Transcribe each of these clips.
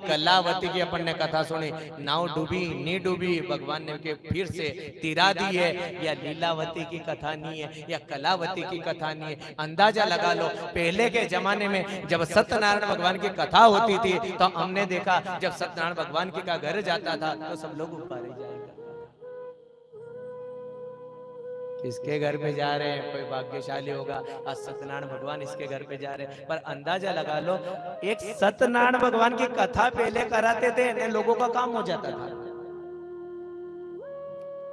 कलावती की अपन ने कथा सुनी, नाव डूबी नहीं डूबी भगवान ने के फिर से तिरा दी है, या लीलावती की कथा नहीं है, या कलावती की कथा नहीं है। अंदाजा लगा लो, पहले के जमाने में जब सत्यनारायण भगवान की कथा होती थी तो हमने देखा जब सत्यनारायण भगवान के का घर जाता था तो सब लोग ऊपर ही जाएगा, किसके घर पे जा रहे हैं, कोई भाग्यशाली होगा, आज सत्यनारायण भगवान इसके घर पे जा रहे हैं। पर अंदाजा लगा लो, एक सत्यनारायण भगवान की कथा पहले कराते थे ने लोगों का काम हो जाता था।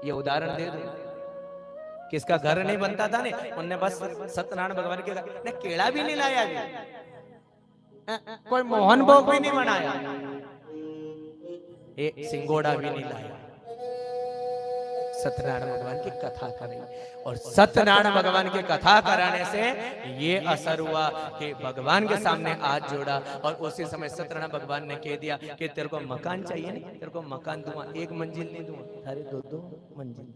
ये उदाहरण दे दो, किसका घर नहीं बनता था ने उनने बस सत्यनारायण भगवान के ने केड़ा भी नहीं लाया, कोई मोहन भोग भी नहीं बनाया, एक सिंगोड़ा भी नहीं लाया, सत्यनारायण भगवान की कथा करी। और सत्यनारायण भगवान की कथा कराने से ये असर हुआ कि भगवान के सामने हाथ जोड़ा और उसी समय सत्यनारायण भगवान ने कह दिया कि तेरे को मकान चाहिए नहीं, तेरे को मकान दूंगा, 1 मंजिल नहीं दूंगा, अरे 2-2 मंजिल।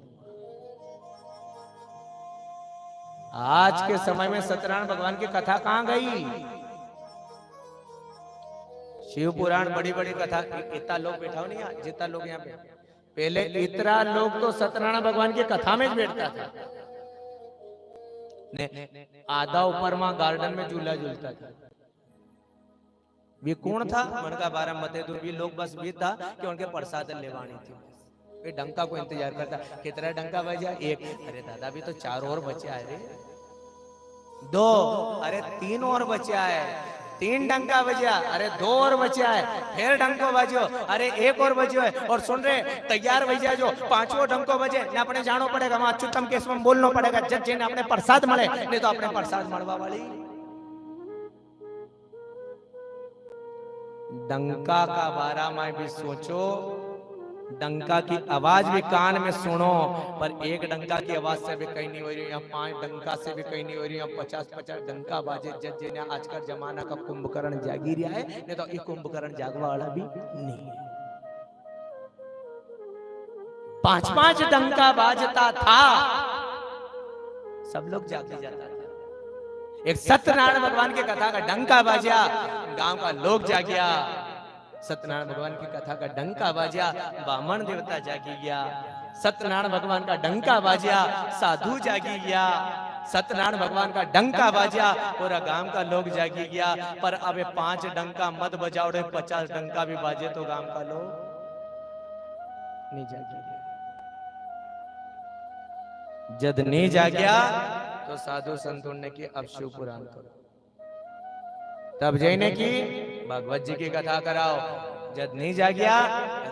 आज के समय में सत्यनारायण भगवान की कथा कहां गई? शिव पुराण बड़ी बड़ी कथा, इतना लोग बैठा हो नहीं, जितना लोग यहाँ पे, पहले इतना लोग तो सत्यनारायण भगवान की कथा में बैठता था ने आधा ऊपर वहां गार्डन में झूला झूलता था। भी कौन था? मन का 12 मते दूर भी लोग बस भी था कि उनके प्रसाद लेवानी थी, वे डंका को इंतजार करता। कितना डंका बजा? 1। अरे दादा भी तो 4 और बचे आए रे, 2, अरे 3 और बचे आए, 3 डंका बजा, अरे 2 और बचा है, फिर डंको बजो, अरे 1 और बजो है, और सुन रहे तैयार भैया जो 5वां डंको बजे ने अपने जानो पड़ेगा, वहां अच्युतम केस में बोलना पड़ेगा, जज जी ने अपने प्रसाद मळे नहीं तो अपने प्रसाद मळवा वाली। डंका का बारा में भी सोचो, डंका की आवाज भी कान में सुनो, पर एक डंका की आवाज से भी कहीं नहीं हो रही, 5 डंका से भी कहीं नहीं हो रही, 50-50 डंका बाजे। जज जी ने आज का जमाना का कुंभकर्ण जागी रहा है, नहीं तो ये कुंभकर्ण जागवा वाला भी नहीं है। 5-5 डंका बाजता था, सब लोग जागे जाता था। एक सत्यनारायण भगवान की कथा का डंका बाजा, गांव का लोग जागिया। सत्यनारायण भगवान की कथा का डंका बाजा, बामन देवता जागी गया। सत्यनारायण भगवान का डंका बाजा, साधु जागी गया। सत्यनारायण भगवान का डंका बाजा, पूरा गांव का लोग जागी गया। पर अब 5 डंका मत बजाओ रे, 50 डंका भी बाजे तो गांव का लोग नहीं जागी गया। जद नहीं जागया तो साधु संतों ने की अब शिव पुराण करो, तब जैने की भगवत जी की कथा कराओ। जब नहीं जागया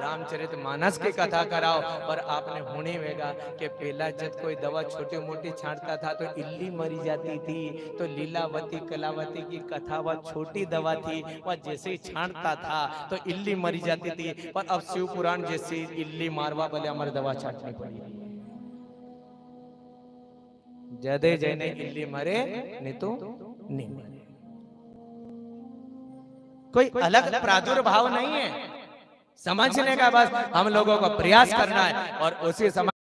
रामचरित मानस की कथा कराओ। और आपने होने वेगा कि पहला जब कोई दवा छोटी मोटी छांटता था तो इल्ली मरी जाती थी, तो लीलावती कलावती की कथा वह छोटी दवा थी, वह जैसे ही छांटता था तो इल्ली मरी जाती थी। पर अब शिव पुराण जैसी इल्ली मारवा बोले हमारी दवा छांटनी पड़ी। जदे जैने इल्ली मरे नहीं तो नहीं मरे, कोई अलग प्रादुर्भाव नहीं है। समझने का बस हम लोगों को प्रयास करना है और उसी समय